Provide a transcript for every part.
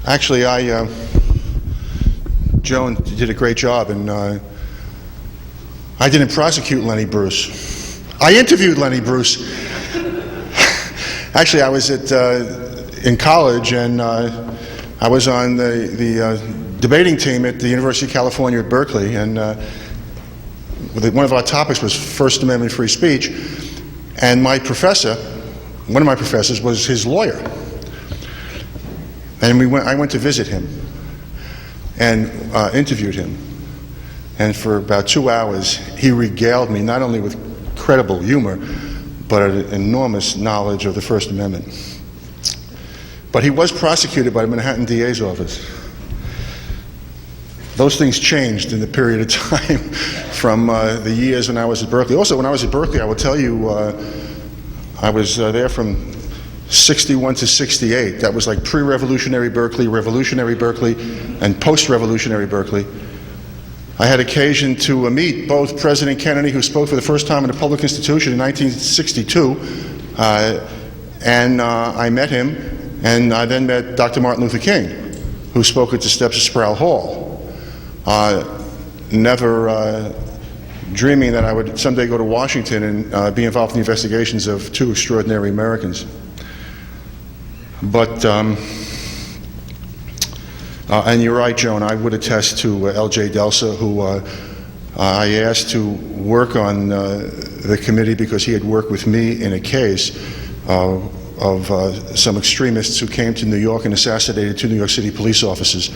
Actually, Joan did a great job, and I didn't prosecute Lenny Bruce. I interviewed Lenny Bruce. Actually, I was in college, and I was on the debating team at the University of California at Berkeley, and one of our topics was First Amendment free speech, and my professor, one of my professors, was his lawyer. And I went to visit him and interviewed him. And for about 2 hours, he regaled me not only with credible humor, but an enormous knowledge of the First Amendment. But he was prosecuted by the Manhattan DA's office. Those things changed in the period of time from the years when I was at Berkeley. Also, when I was at Berkeley, I will tell you, I was there from 61 to 68. That was like pre-revolutionary Berkeley, revolutionary Berkeley, and post-revolutionary Berkeley. I had occasion to meet both President Kennedy, who spoke for the first time in a public institution in 1962, and I met him, and I then met Dr. Martin Luther King, who spoke at the steps of Sproul Hall, never dreaming that I would someday go to Washington and be involved in the investigations of two extraordinary Americans. But, and you're right, Joan, I would attest to L.J. Delsa, who I asked to work on the committee because he had worked with me in a case of some extremists who came to New York and assassinated 2 New York City police officers.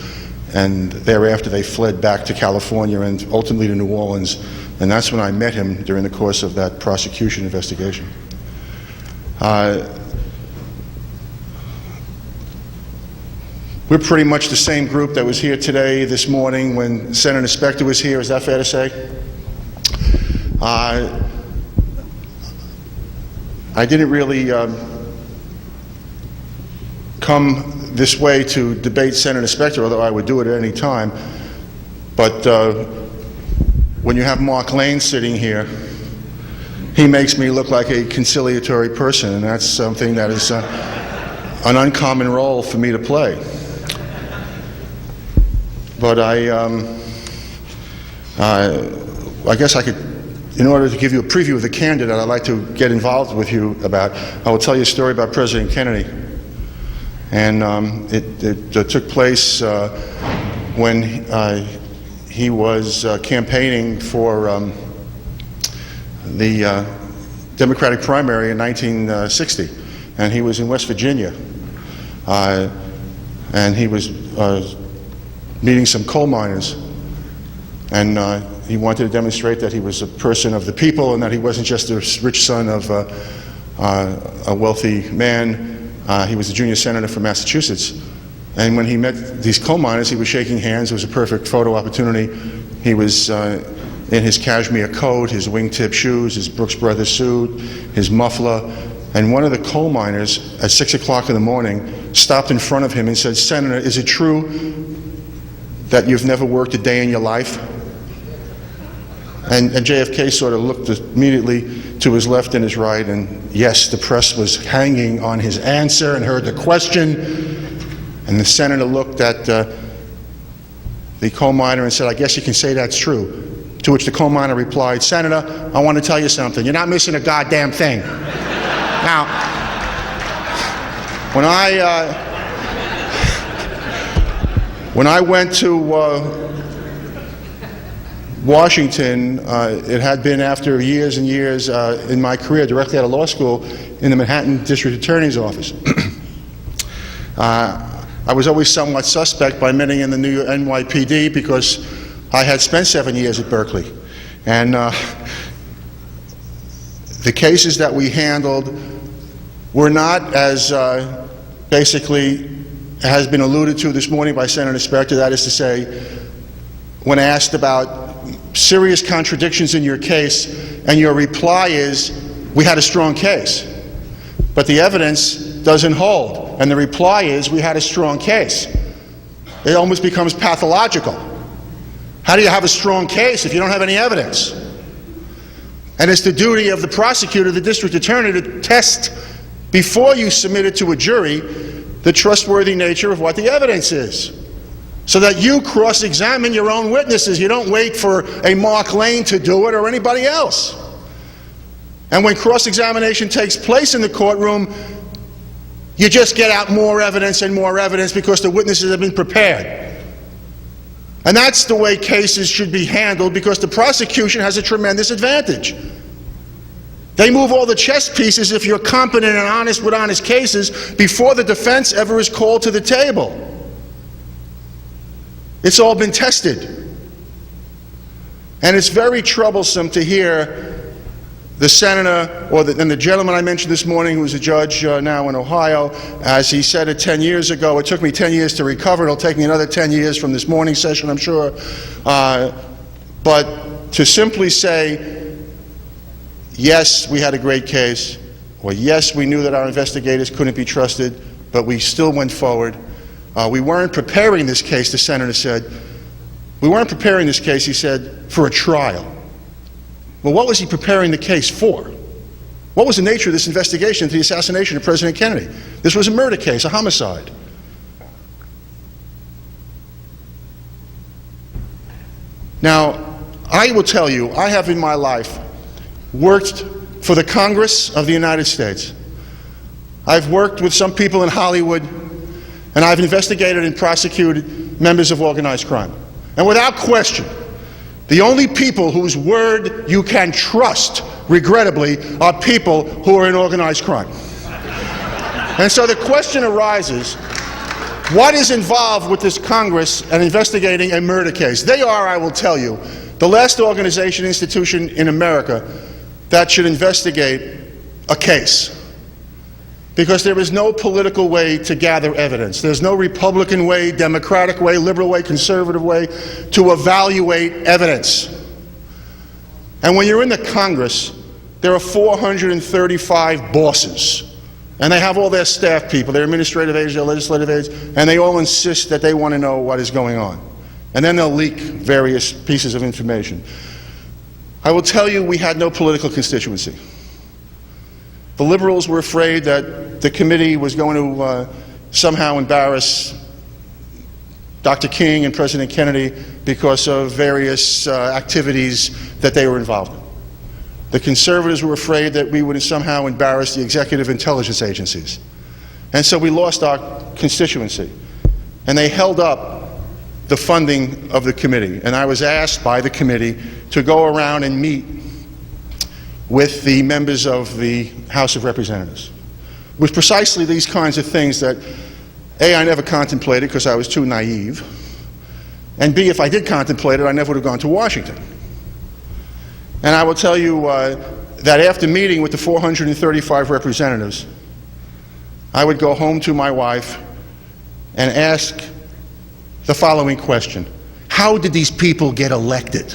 And thereafter they fled back to California and ultimately to New Orleans. And that's when I met him during the course of that prosecution investigation. We're pretty much the same group that was here today, this morning, when Senator Specter was here. Is that fair to say? I didn't really come this way to debate Senator Specter, although I would do it at any time. But when you have Mark Lane sitting here, he makes me look like a conciliatory person, and that's something that is an uncommon role for me to play. But I guess I could, in order to give you a preview of the candidate I'd like to get involved with you about, I will tell you a story about President Kennedy. And it took place when he was campaigning for the Democratic primary in 1960. And he was in West Virginia. And he was meeting some coal miners, and he wanted to demonstrate that he was a person of the people and that he wasn't just a rich son of a wealthy man. He was a junior senator from Massachusetts, and when he met these coal miners, he was shaking hands. It was a perfect photo opportunity. He was in his cashmere coat, his wingtip shoes, his Brooks Brothers suit, his muffler, and one of the coal miners at 6 o'clock in the morning stopped in front of him and said, "Senator, is it true that you've never worked a day in your life?" And JFK sort of looked immediately to his left and his right, and yes, the press was hanging on his answer and heard the question. And the senator looked at the coal miner and said, "I guess you can say that's true." To which the coal miner replied, "Senator, I want to tell you something. You're not missing a goddamn thing." Now, when I went to Washington, it had been after years and years in my career directly out of law school in the Manhattan District Attorney's Office. I was always somewhat suspect by many in the New York NYPD because I had spent 7 years at Berkeley. And the cases that we handled were not as basically has been alluded to this morning by Senator Specter, that is to say, when asked about serious contradictions in your case, and your reply is, "We had a strong case, but the evidence doesn't hold," and the reply is, "We had a strong case." It almost becomes pathological. How do you have a strong case if you don't have any evidence? And it's the duty of the prosecutor, the district attorney, to test before you submit it to a jury the trustworthy nature of what the evidence is, so that you cross-examine your own witnesses. You don't wait for a Mark Lane to do it or anybody else. And when cross-examination takes place in the courtroom, you just get out more evidence and more evidence because the witnesses have been prepared. And that's the way cases should be handled, because the prosecution has a tremendous advantage. They move all the chess pieces, if you're competent and honest with honest cases, before the defense ever is called to the table. It's all been tested. And it's very troublesome to hear the senator, and the gentleman I mentioned this morning, who's a judge now in Ohio, as he said it 10 years ago, it took me 10 years to recover. It'll take me another 10 years from this morning session, I'm sure. But to simply say, yes, we had a great case, or yes, we knew that our investigators couldn't be trusted, but we still went forward. We weren't preparing this case, the senator said. We weren't preparing this case, he said, for a trial. Well, what was he preparing the case for? What was the nature of this investigation into the assassination of President Kennedy? This was a murder case, a homicide. Now, I will tell you, I have in my life worked for the Congress of the United States. I've worked with some people in Hollywood, and I've investigated and prosecuted members of organized crime. And without question, the only people whose word you can trust, regrettably, are people who are in organized crime. And so the question arises, what is involved with this Congress and investigating a murder case? They are, I will tell you, the last organization, institution in America that should investigate a case. Because there is no political way to gather evidence. There's no Republican way, Democratic way, liberal way, conservative way to evaluate evidence. And when you're in the Congress, there are 435 bosses. And they have all their staff people, their administrative aides, their legislative aides, and they all insist that they want to know what is going on. And then they'll leak various pieces of information. I will tell you, we had no political constituency. The liberals were afraid that the committee was going to somehow embarrass Dr. King and President Kennedy because of various activities that they were involved in. The conservatives were afraid that we would somehow embarrass the executive intelligence agencies. And so we lost our constituency. And they held up the funding of the committee. And I was asked by the committee to go around and meet with the members of the House of Representatives. It was precisely these kinds of things that, A, I never contemplated because I was too naive, and B, if I did contemplate it, I never would have gone to Washington. And I will tell you that after meeting with the 435 representatives, I would go home to my wife and ask the following question: how did these people get elected?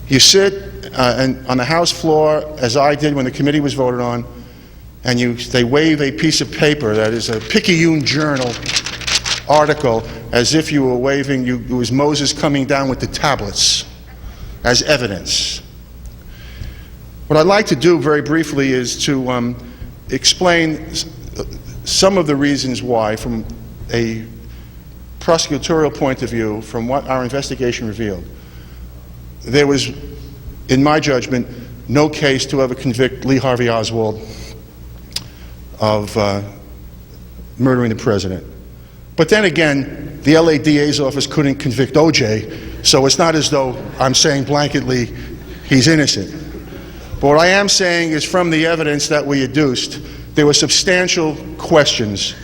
You sit on the House floor, as I did when the committee was voted on, and they wave a piece of paper that is a Picayune Journal article as if you were waving, it was Moses coming down with the tablets as evidence. What I'd like to do very briefly is to explain some of the reasons why, from a prosecutorial point of view, from what our investigation revealed, there was, in my judgment, no case to ever convict Lee Harvey Oswald of murdering the president. But then again, the LA DA's office couldn't convict OJ, so it's not as though I'm saying blanketly he's innocent. But what I am saying is, from the evidence that we adduced, there were substantial questions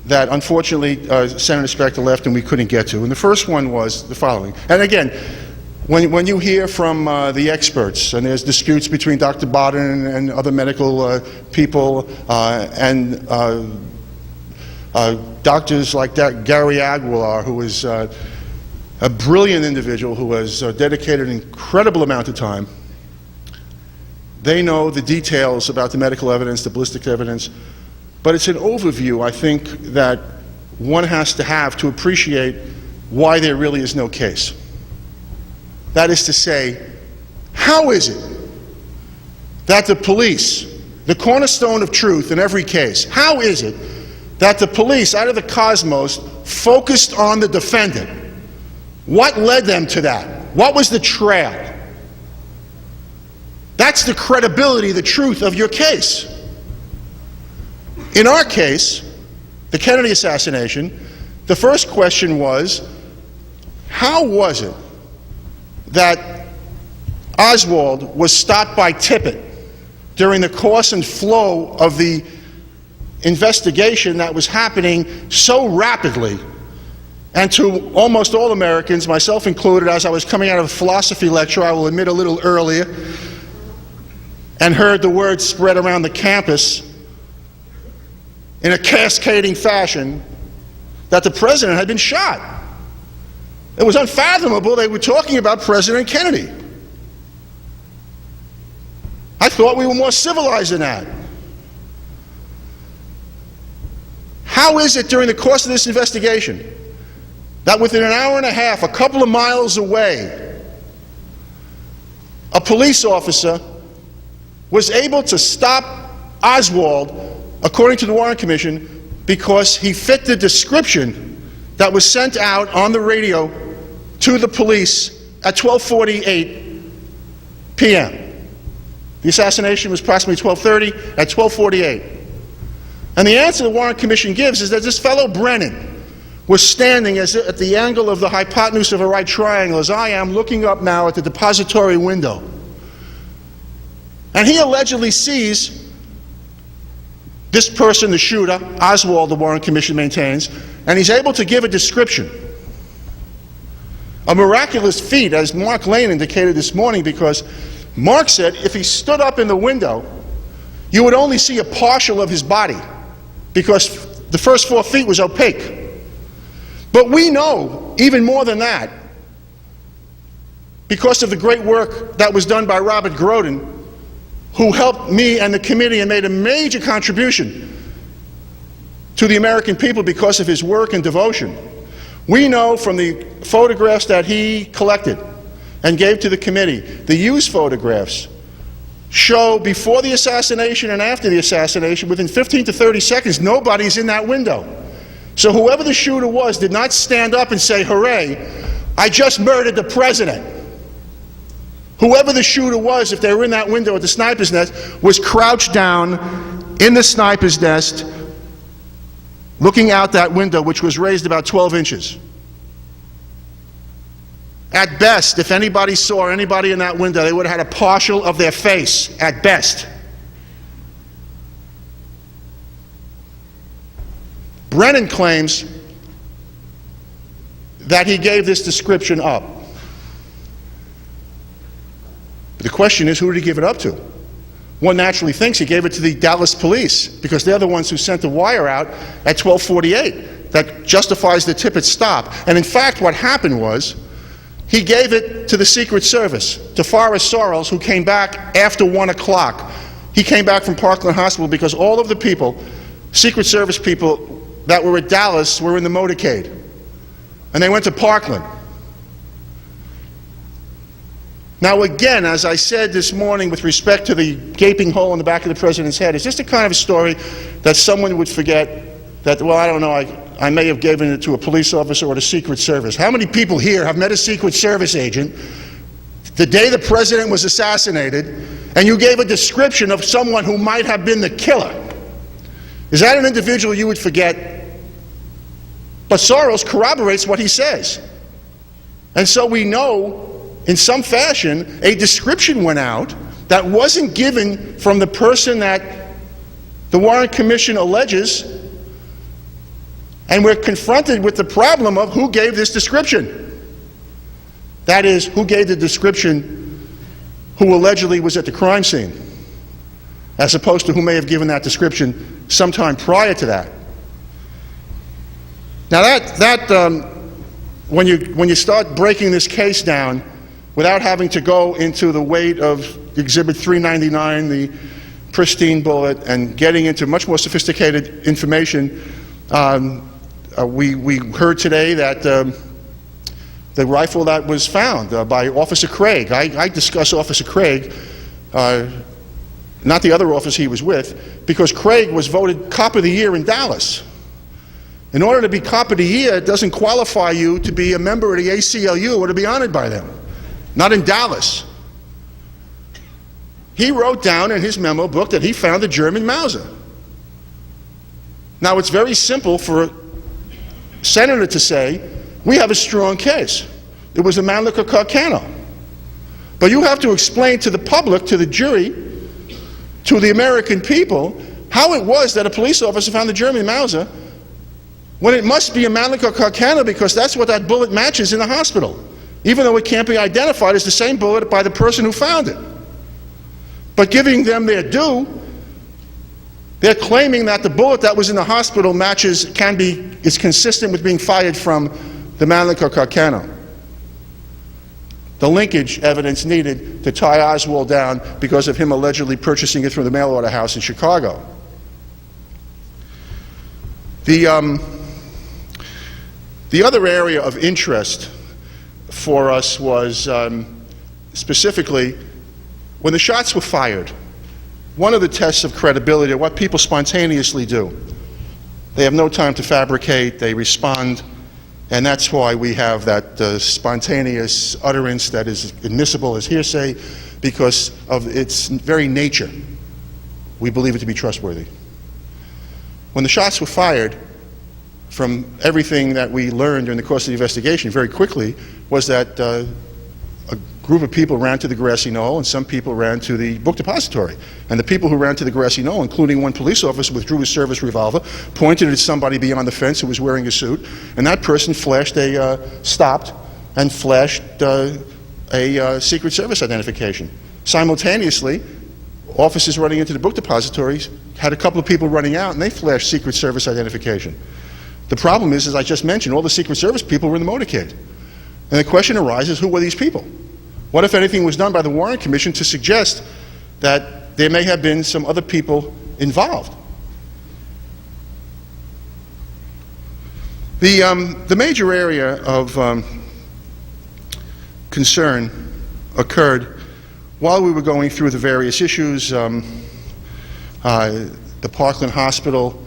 that unfortunately Senator Specter left and we couldn't get to. And the first one was the following. And again, when you hear from the experts, and there's disputes between Dr. Bodden and other medical people, and doctors like Gary Aguilar, who is a brilliant individual who has dedicated an incredible amount of time, they know the details about the medical evidence, the ballistic evidence, but it's an overview, I think, that one has to have to appreciate why there really is no case. That is to say, how is it that the police, the cornerstone of truth in every case. How is it that the police, out of the cosmos, focused on the defendant? What led them to that? What was the trail? That's the credibility, the truth of your case. In our case, the Kennedy assassination, the first question was, how was it that Oswald was stopped by Tippit during the course and flow of the investigation that was happening so rapidly? And to almost all Americans, myself included, as I was coming out of a philosophy lecture, I will admit a little earlier, and heard the word spread around the campus in a cascading fashion that the president had been shot. It was unfathomable they were talking about President Kennedy. I thought we were more civilized than that. How is it during the course of this investigation that within an hour and a half, a couple of miles away, a police officer was able to stop Oswald, according to the Warren Commission, because he fit the description that was sent out on the radio to the police at 12:48 p.m. The assassination was approximately 12:30, at 12:48. And the answer the Warren Commission gives is that this fellow Brennan was standing at the angle of the hypotenuse of a right triangle, as I am, looking up now at the depository window. And he allegedly sees this person, the shooter, Oswald, the Warren Commission maintains, and he's able to give a description. A miraculous feat, as Mark Lane indicated this morning, because Mark said if he stood up in the window, you would only see a partial of his body, because the first 4 feet was opaque. But we know, even more than that, because of the great work that was done by Robert Groden, who helped me and the committee and made a major contribution to the American people because of his work and devotion. We know from the photographs that he collected and gave to the committee, the used photographs show before the assassination and after the assassination, within 15 to 30 seconds, nobody's in that window. So whoever the shooter was did not stand up and say, "Hooray, I just murdered the president." Whoever the shooter was, if they were in that window at the sniper's nest, was crouched down in the sniper's nest, looking out that window, which was raised about 12 inches. At best, if anybody saw anybody in that window, they would have had a partial of their face, at best. Brennan claims that he gave this description up. The question is, who did he give it up to? One naturally thinks he gave it to the Dallas police, because they're the ones who sent the wire out at 12:48 that justifies the Tippit stop. And in fact, what happened was, he gave it to the Secret Service, to Forrest Sorrells, who came back after 1 o'clock. He came back from Parkland Hospital because all of the people, Secret Service people that were at Dallas, were in the motorcade. And they went to Parkland. Now again, as I said this morning with respect to the gaping hole in the back of the president's head, it's just the kind of a story that someone would forget that, well, I don't know, I may have given it to a police officer or the Secret Service. How many people here have met a Secret Service agent the day the president was assassinated, and you gave a description of someone who might have been the killer? Is that an individual you would forget? But Sorrells corroborates what he says. And so we know, in some fashion, a description went out that wasn't given from the person that the Warren Commission alleges, and we're confronted with the problem of who gave this description. That is, who gave the description who allegedly was at the crime scene, as opposed to who may have given that description sometime prior to that. Now when you start breaking this case down, without having to go into the weight of Exhibit 399, the pristine bullet, and getting into much more sophisticated information, we heard today that the rifle that was found by Officer Craig, I discuss Officer Craig not the other officer he was with, because Craig was voted Cop of the Year in Dallas. In order to be Cop of the Year, it doesn't qualify you to be a member of the ACLU or to be honored by them. Not in Dallas. He wrote down in his memo book that he found a German Mauser. Now, it's very simple for a senator to say, we have a strong case. It was a Mannlicher Carcano. But you have to explain to the public, to the jury, to the American people, how it was that a police officer found a German Mauser when it must be a Mannlicher Carcano, because that's what that bullet matches in the hospital, even though it can't be identified as the same bullet by the person who found it. But giving them their due, they're claiming that the bullet that was in the hospital is consistent with being fired from the Mannlicher Carcano. The linkage evidence needed to tie Oswald down because of him allegedly purchasing it from the mail order house in Chicago. The other area of interest for us was specifically when the shots were fired. One of the tests of credibility are what people spontaneously do. They have no time to fabricate, they respond, and that's why we have that spontaneous utterance that is admissible as hearsay, because of its very nature. We believe it to be trustworthy. When the shots were fired, from everything that we learned during the course of the investigation very quickly, was that a group of people ran to the grassy knoll and some people ran to the book depository. And the people who ran to the grassy knoll, including one police officer, withdrew his service revolver, pointed at somebody beyond the fence who was wearing a suit, and that person stopped and flashed a Secret Service identification. Simultaneously, officers running into the book depositories had a couple of people running out and they flashed Secret Service identification. The problem is, as I just mentioned, all the Secret Service people were in the motorcade. And the question arises, who were these people? What, if anything, was done by the Warren Commission to suggest that there may have been some other people involved? The major area of concern occurred while we were going through the various issues. The Parkland Hospital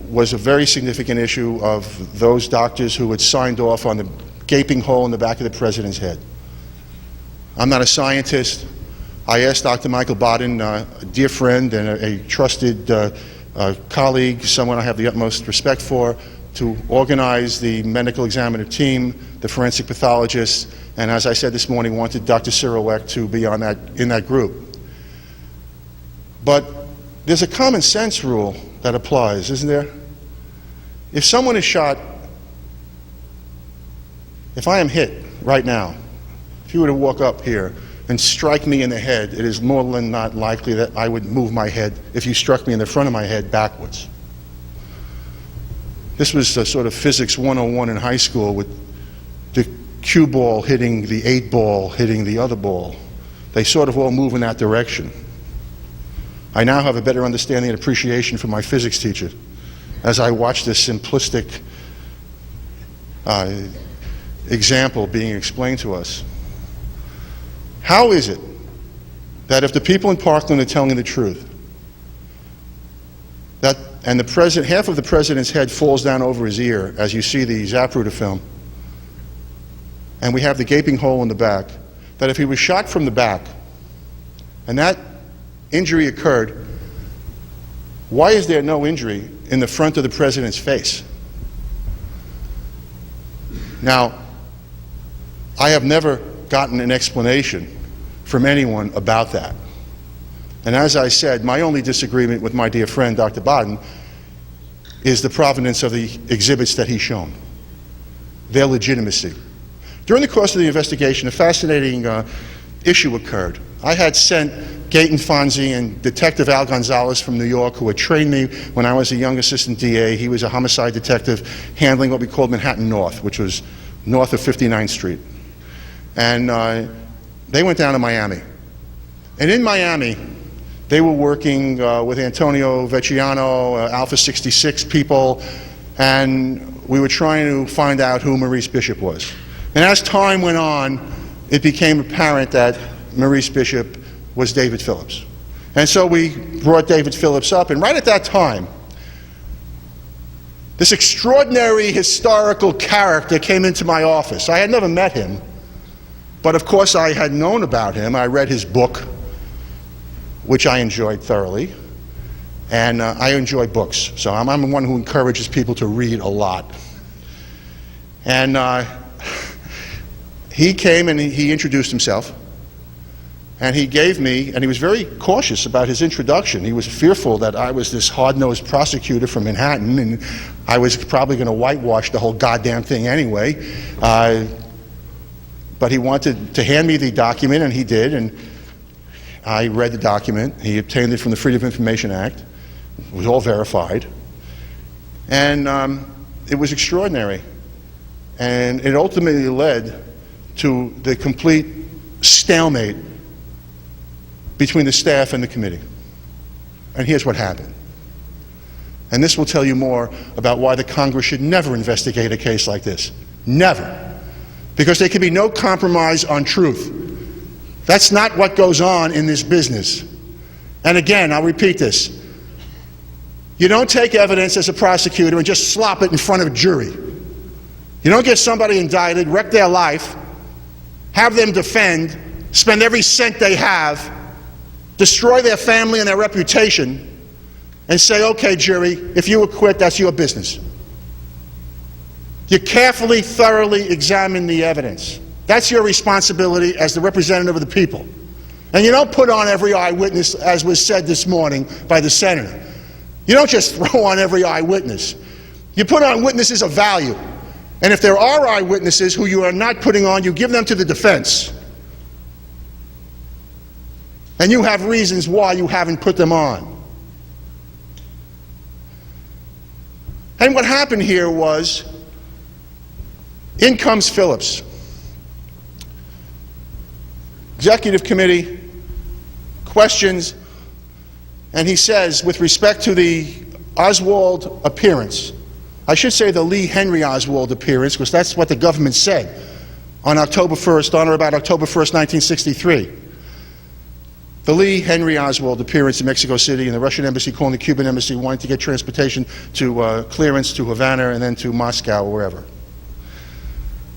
was a very significant issue of those doctors who had signed off on the gaping hole in the back of the president's head. I'm not a scientist. I asked Dr. Michael Bodden, a dear friend and a trusted colleague, someone I have the utmost respect for, to organize the medical examiner team, the forensic pathologists, and as I said this morning, wanted Dr. Cyril Weck to be in that group. But there's a common sense rule that applies, isn't there? If someone is shot, if I am hit right now, if you were to walk up here and strike me in the head, it is more than not likely that I would move my head if you struck me in the front of my head backwards. This was a sort of physics 101 in high school, with the cue ball hitting the 8 ball hitting the other ball. They sort of all move in that direction. I now have a better understanding and appreciation for my physics teacher as I watch this simplistic example being explained to us. How is it that if the people in Parkland are telling the truth, and half of the president's head falls down over his ear, as you see the Zapruder film, and we have the gaping hole in the back, that if he was shot from the back, and that injury occurred, why is there no injury in the front of the president's face? Now, I have never gotten an explanation from anyone about that. And as I said, my only disagreement with my dear friend, Dr. Bodden, is the provenance of the exhibits that he's shown, their legitimacy. During the course of the investigation, a fascinating issue occurred. I had sent Gaten Fonzie and Detective Al Gonzalez from New York, who had trained me when I was a young assistant DA. He was a homicide detective handling what we called Manhattan North, which was north of 59th Street. And they went down to Miami. And in Miami, they were working with Antonio Vecchiano, Alpha 66 people, and we were trying to find out who Maurice Bishop was. And as time went on, it became apparent that Maurice Bishop was David Phillips. And so we brought David Phillips up, and right at that time, this extraordinary historical character came into my office. I had never met him, but of course I had known about him. I read his book, which I enjoyed thoroughly, and I enjoy books, so I'm the one who encourages people to read a lot. And he came and he introduced himself, and he gave me, and he was very cautious about his introduction. He was fearful that I was this hard-nosed prosecutor from Manhattan, and I was probably going to whitewash the whole goddamn thing anyway. But he wanted to hand me the document, and he did, and I read the document. He obtained it from the Freedom of Information Act. It was all verified. And it was extraordinary. And it ultimately led to the complete stalemate between the staff and the committee. And here's what happened. And this will tell you more about why the Congress should never investigate a case like this. Never. Because there can be no compromise on truth. That's not what goes on in this business. And again, I'll repeat this. You don't take evidence as a prosecutor and just slop it in front of a jury. You don't get somebody indicted, wreck their life, have them defend, spend every cent they have, destroy their family and their reputation, and say, okay, jury, if you acquit, that's your business. You carefully, thoroughly examine the evidence. That's your responsibility as the representative of the people. And you don't put on every eyewitness, as was said this morning by the senator. You don't just throw on every eyewitness. You put on witnesses of value. And if there are eyewitnesses who you are not putting on, you give them to the defense. And you have reasons why you haven't put them on. And what happened here was, in comes Phillips. Executive Committee questions, and he says, with respect to the Oswald appearance, I should say the Lee Henry Oswald appearance, because that's what the government said on October 1st, on or about October 1st, 1963. The Lee Henry Oswald appearance in Mexico City, and the Russian embassy calling the Cuban embassy, wanting to get transportation to clearance to Havana and then to Moscow or wherever.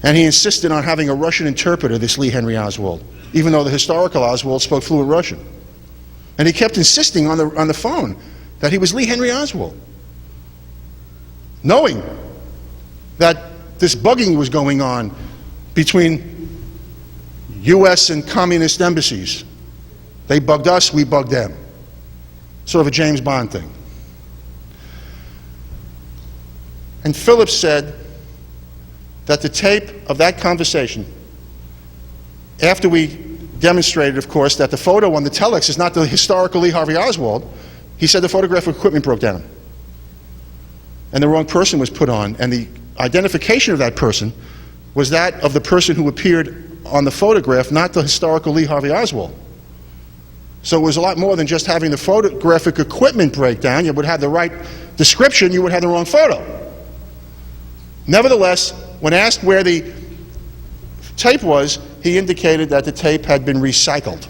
And he insisted on having a Russian interpreter, this Lee Henry Oswald, even though the historical Oswald spoke fluent Russian. And he kept insisting on the phone that he was Lee Henry Oswald, knowing that this bugging was going on between U.S. and communist embassies. They bugged us, we bugged them. Sort of a James Bond thing. And Phillips said that the tape of that conversation, after we demonstrated, of course, that the photo on the telex is not the historical Lee Harvey Oswald, he said the photographic equipment broke down. And the wrong person was put on, and the identification of that person was that of the person who appeared on the photograph, not the historical Lee Harvey Oswald. So it was a lot more than just having the photographic equipment break down. You would have the right description, you would have the wrong photo. Nevertheless, when asked where the tape was, he indicated that the tape had been recycled.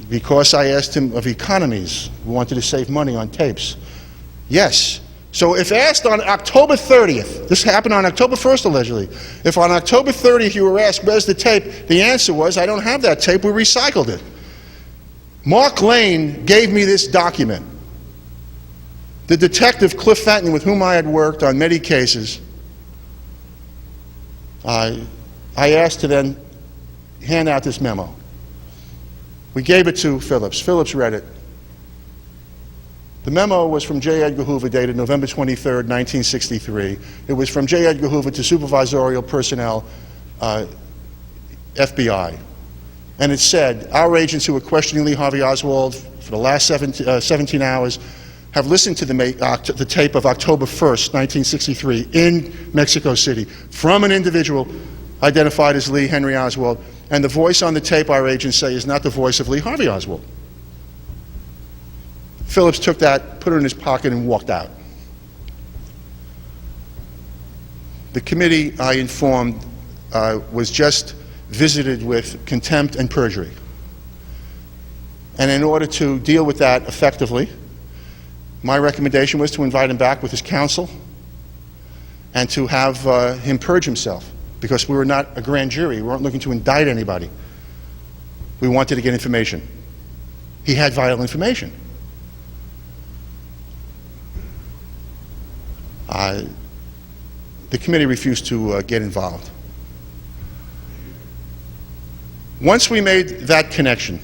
Because I asked him of economies, we wanted to save money on tapes. Yes. So if asked on October 30th, this happened on October 1st allegedly, if on October 30th you were asked, where's the tape? The answer was, I don't have that tape, we recycled it. Mark Lane gave me this document. The detective, Cliff Fenton, with whom I had worked on many cases, I asked to then hand out this memo. We gave it to Phillips. Phillips read it. The memo was from J. Edgar Hoover, dated November 23rd, 1963. It was from J. Edgar Hoover to supervisorial personnel, FBI. And it said, our agents who were questioning Lee Harvey Oswald for the last 17 hours have listened to the tape of October 1st, 1963 in Mexico City from an individual identified as Lee Henry Oswald. And the voice on the tape, our agents say, is not the voice of Lee Harvey Oswald. Phillips took that, put it in his pocket, and walked out. The committee, I informed, was just visited with contempt and perjury. And in order to deal with that effectively, my recommendation was to invite him back with his counsel and to have him purge himself, because we were not a grand jury. We weren't looking to indict anybody. We wanted to get information. He had vital information. The committee refused to get involved. Once we made that connection,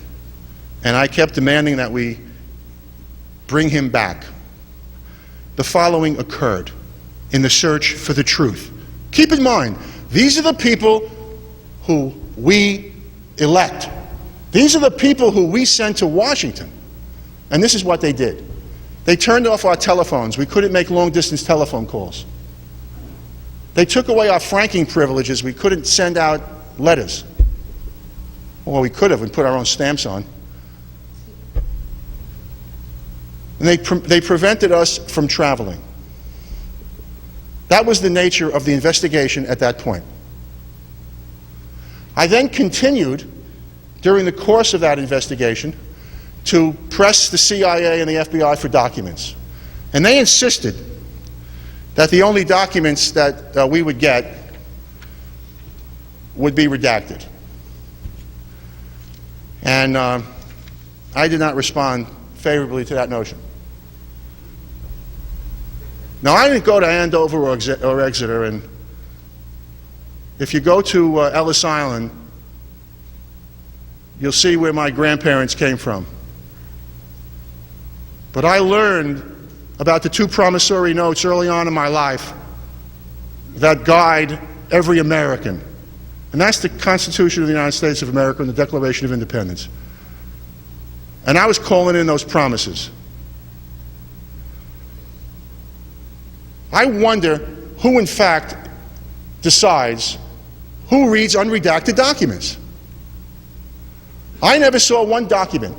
and I kept demanding that we bring him back, the following occurred in the search for the truth. Keep in mind, these are the people who we elect. These are the people who we send to Washington. And this is what they did. They turned off our telephones. We couldn't make long-distance telephone calls. They took away our franking privileges. We couldn't send out letters. Well, we could have and put our own stamps on. And they prevented us from traveling. That was the nature of the investigation at that point. I then continued, during the course of that investigation, to press the CIA and the FBI for documents. And they insisted that the only documents that we would get would be redacted. And I did not respond favorably to that notion. Now, I didn't go to Andover or Exeter, and if you go to Ellis Island, you'll see where my grandparents came from. But I learned about the two promissory notes early on in my life that guide every American. And that's the Constitution of the United States of America and the Declaration of Independence. And I was calling in those promises. I wonder who, in fact, decides who reads unredacted documents. I never saw one document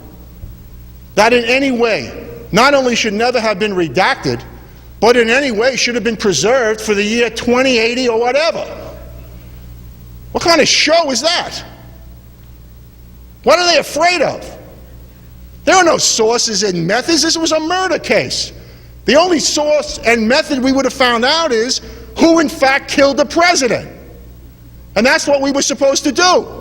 that in any way not only should never have been redacted, but in any way should have been preserved for the year 2080 or whatever. What kind of show is that? What are they afraid of? There are no sources and methods. This was a murder case. The only source and method we would have found out is who in fact killed the president. And that's what we were supposed to do.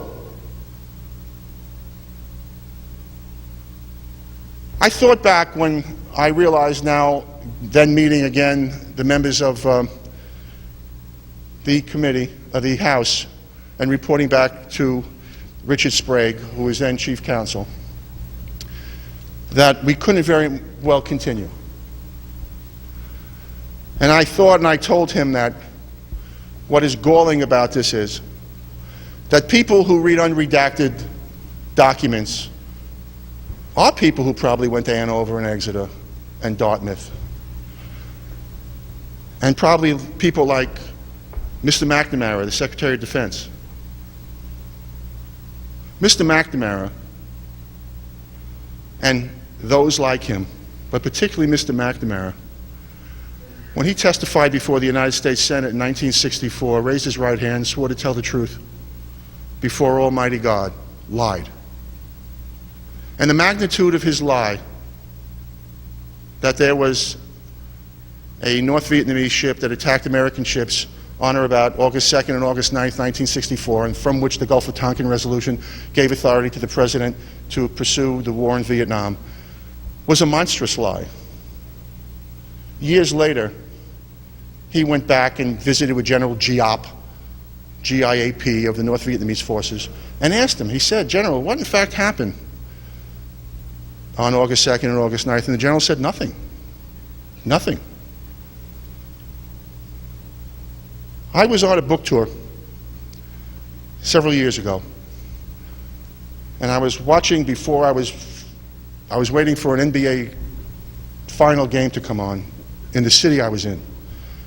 I thought back when I realized now, then meeting again the members of the committee, of the House, and reporting back to Richard Sprague, who was then chief counsel, that we couldn't very well continue. And I thought and I told him that what is galling about this is that people who read unredacted documents are people who probably went to Andover and Exeter and Dartmouth. And probably people like Mr. McNamara, the Secretary of Defense. Mr. McNamara and those like him, but particularly Mr. McNamara, when he testified before the United States Senate in 1964, raised his right hand and swore to tell the truth before Almighty God, lied. And the magnitude of his lie, that there was a North Vietnamese ship that attacked American ships on or about August 2nd and August 9th, 1964, and from which the Gulf of Tonkin Resolution gave authority to the President to pursue the war in Vietnam, was a monstrous lie. Years later, he went back and visited with General Giap, G-I-A-P, of the North Vietnamese forces, and asked him, he said, "General, what in fact happened on August 2nd and August 9th? And the general said, "Nothing. Nothing." I was on a book tour several years ago, and I was watching before I was waiting for an NBA final game to come on in the city I was in.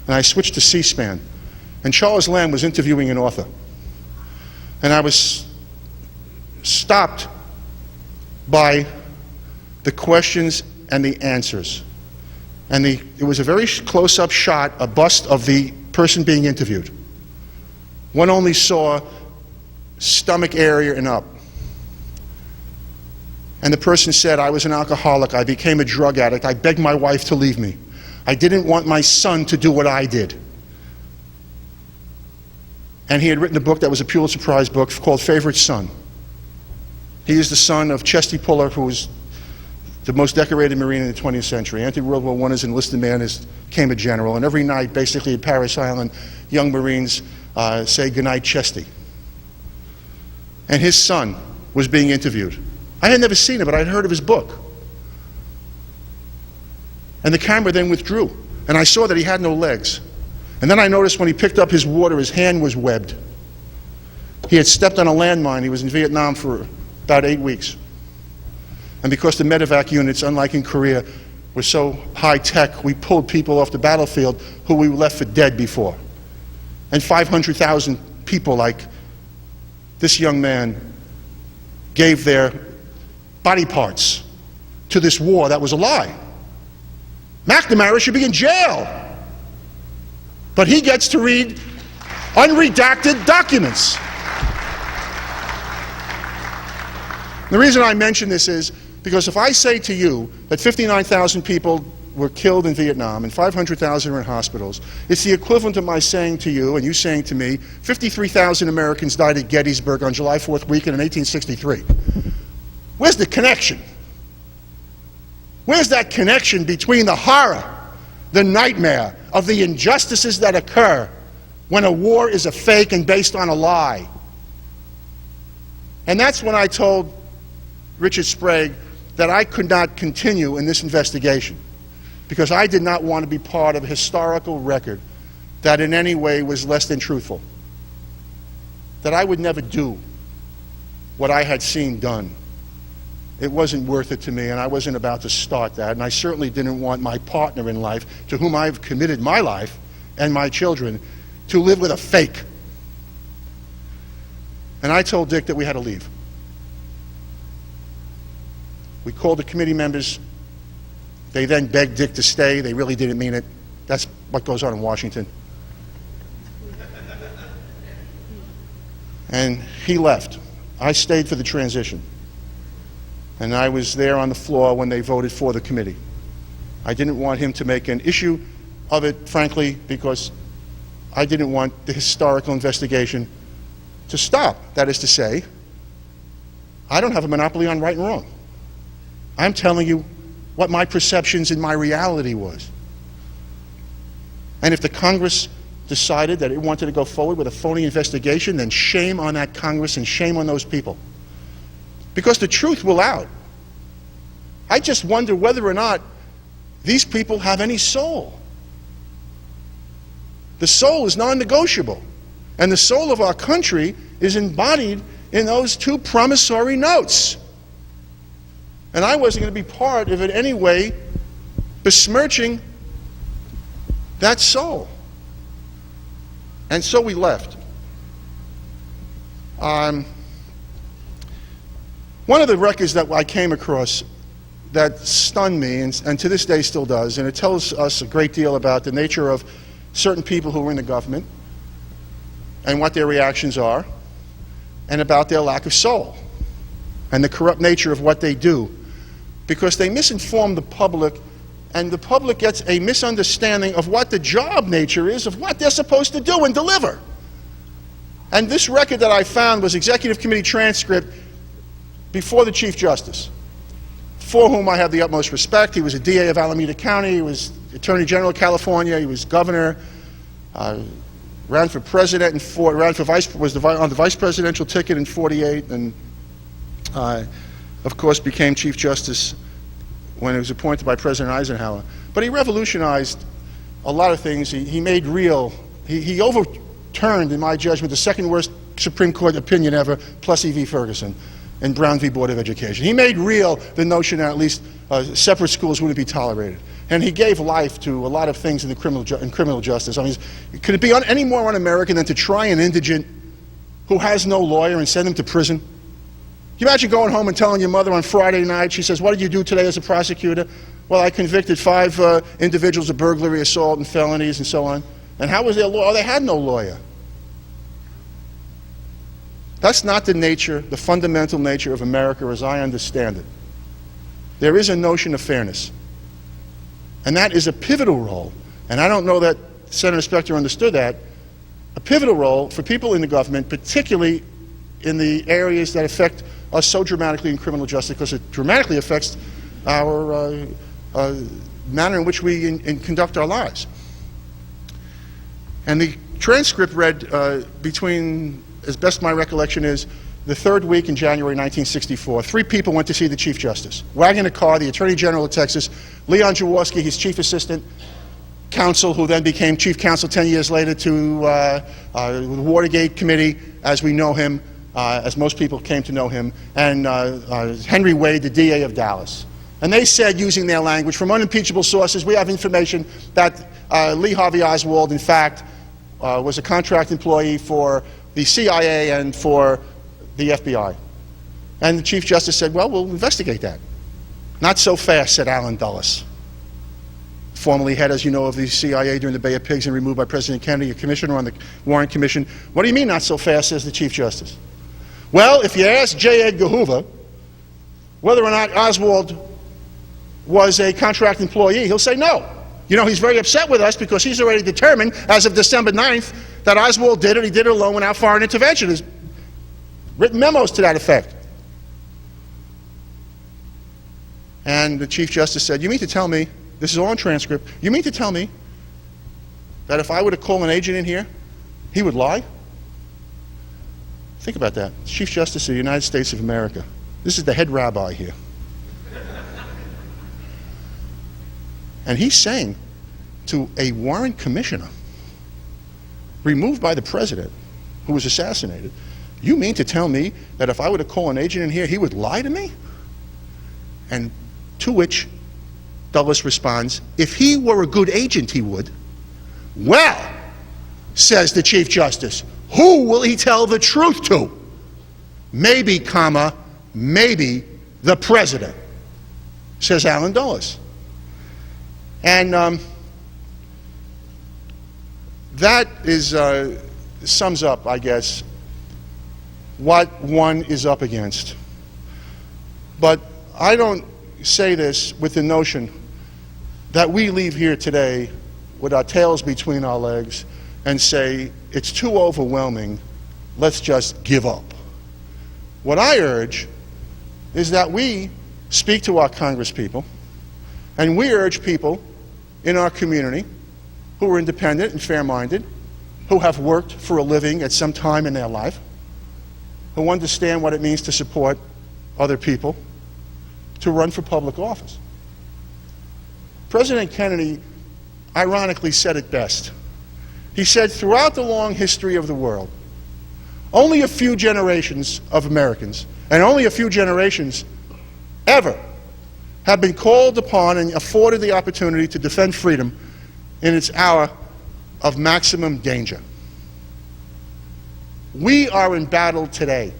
And I switched to C-SPAN, and Charles Lamb was interviewing an author. And I was stopped by the questions and the answers. And it was a very close-up shot, a bust of the person being interviewed. One only saw stomach area and up. And the person said, I was an alcoholic, I became a drug addict, I begged my wife to leave me. I didn't want my son to do what I did. And he had written a book that was a Pulitzer Prize book called Favorite Son. He is the son of Chesty Puller, who was the most decorated Marine in the 20th century. Entered World War I as an enlisted man, became a general, and every night, basically at Paris Island, young Marines say goodnight, Chesty. And his son was being interviewed. I had never seen it, but I'd heard of his book. And the camera then withdrew, and I saw that he had no legs. And then I noticed when he picked up his water, his hand was webbed. He had stepped on a landmine. He was in Vietnam for about 8 weeks. And because the medevac units, unlike in Korea, were so high-tech, we pulled people off the battlefield who we left for dead before. And 500,000 people like this young man gave their body parts to this war that was a lie. McNamara should be in jail. But he gets to read unredacted documents. The reason I mention this is because if I say to you that 59,000 people were killed in Vietnam and 500,000 are in hospitals, it's the equivalent of my saying to you and you saying to me, 53,000 Americans died at Gettysburg on July 4th weekend in 1863. Where's the connection? Where's that connection between the horror, the nightmare of the injustices that occur when a war is a fake and based on a lie? And that's when I told Richard Sprague that I could not continue in this investigation because I did not want to be part of a historical record that in any way was less than truthful. That I would never do what I had seen done. It wasn't worth it to me, and I wasn't about to start that, and I certainly didn't want my partner in life, to whom I've committed my life and my children, to live with a fake. And I told Dick that we had to leave. We called the committee members. They then begged Dick to stay. They really didn't mean it. That's what goes on in Washington. And he left. I stayed for the transition. And I was there on the floor when they voted for the committee. I didn't want him to make an issue of it, frankly, because I didn't want the historical investigation to stop. That is to say, I don't have a monopoly on right and wrong. I'm telling you what my perceptions and my reality was. And if the Congress decided that it wanted to go forward with a phony investigation, then shame on that Congress and shame on those people. Because the truth will out. I just wonder whether or not these people have any soul. The soul is non-negotiable. And the soul of our country is embodied in those two promissory notes. And I wasn't going to be part of it any way besmirching that soul. And so we left. One of the records that I came across that stunned me, and to this day still does, and it tells us a great deal about the nature of certain people who are in the government and what their reactions are, and about their lack of soul and the corrupt nature of what they do, because they misinform the public, and the public gets a misunderstanding of what the job nature is of what they're supposed to do and deliver. And this record that I found was Executive Committee transcript before the Chief Justice, for whom I have the utmost respect. He was a DA of Alameda County, he was Attorney General of California, he was governor, ran for president and was on the vice presidential ticket in '48, and of course became Chief Justice when he was appointed by President Eisenhower. But he revolutionized a lot of things. He made real, he overturned, in my judgment, the second worst Supreme Court opinion ever, Plessy v. Ferguson, and Brown v. Board of Education. He made real the notion that at least separate schools wouldn't be tolerated. And he gave life to a lot of things in the criminal justice. I mean, could it be any more un-American than to try an indigent who has no lawyer and send him to prison? Can you imagine going home and telling your mother on Friday night, she says, "What did you do today as a prosecutor?" "Well, I convicted 5 individuals of burglary, assault, and felonies," and so on. And how was their lawyer? Oh, they had no lawyer. That's not the nature, the fundamental nature of America as I understand it. There is a notion of fairness. And that is a pivotal role. And I don't know that Senator Specter understood that. A pivotal role for people in the government, particularly in the areas that affect us so dramatically in criminal justice, because it dramatically affects our manner in which we conduct our lives. And the transcript read between, as best my recollection is, the third week in January 1964. 3 people went to see the Chief Justice. Wagner Carr, the Attorney General of Texas, Leon Jaworski, his chief assistant counsel, who then became chief counsel 10 years later to the Watergate Committee, as we know him, as most people came to know him, and Henry Wade, the DA of Dallas. And they said, using their language, from unimpeachable sources, we have information that Lee Harvey Oswald, in fact, was a contract employee for the CIA and for the FBI. And the Chief Justice said, well, we'll investigate that. Not so fast, said Allen Dulles, formerly head, as you know, of the CIA during the Bay of Pigs and removed by President Kennedy, a commissioner on the Warren Commission. What do you mean not so fast, says the Chief Justice? Well, if you ask J. Edgar Hoover whether or not Oswald was a contract employee, he'll say no. You know, he's very upset with us because he's already determined, as of December 9th, that Oswald did it, he did it alone without foreign intervention. There's written memos to that effect. And the Chief Justice said, you mean to tell me, this is all on transcript, you mean to tell me that if I were to call an agent in here, he would lie? Think about that. Chief Justice of the United States of America. This is the head rabbi here. And he's saying to a Warren commissioner, removed by the president, who was assassinated, you mean to tell me that if I were to call an agent in here, he would lie to me? And to which Dulles responds, if he were a good agent, he would. Well, says the Chief Justice, who will he tell the truth to? Maybe, comma, maybe the president, says Allen Dulles. And that is, sums up, I guess, what one is up against. But I don't say this with the notion that we leave here today with our tails between our legs and say, it's too overwhelming, let's just give up. What I urge is that we speak to our congresspeople, and we urge people in our community who are independent and fair-minded, who have worked for a living at some time in their life, who understand what it means to support other people, to run for public office. President Kennedy ironically said it best. He said, throughout the long history of the world, only a few generations of Americans, and only a few generations ever, have been called upon and afforded the opportunity to defend freedom in its hour of maximum danger. We are in battle today.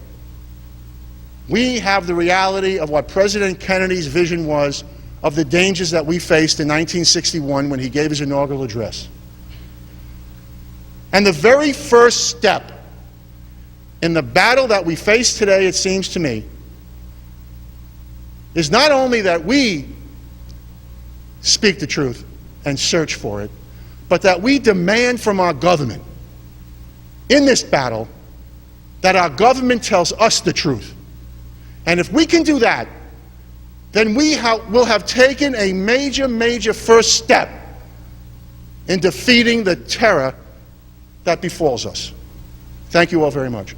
We have the reality of what President Kennedy's vision was of the dangers that we faced in 1961 when he gave his inaugural address. And the very first step in the battle that we face today, it seems to me, is not only that we speak the truth and search for it, but that we demand from our government in this battle that our government tells us the truth. And if we can do that, then we will have taken a major, major first step in defeating the terror that befalls us. Thank you all very much.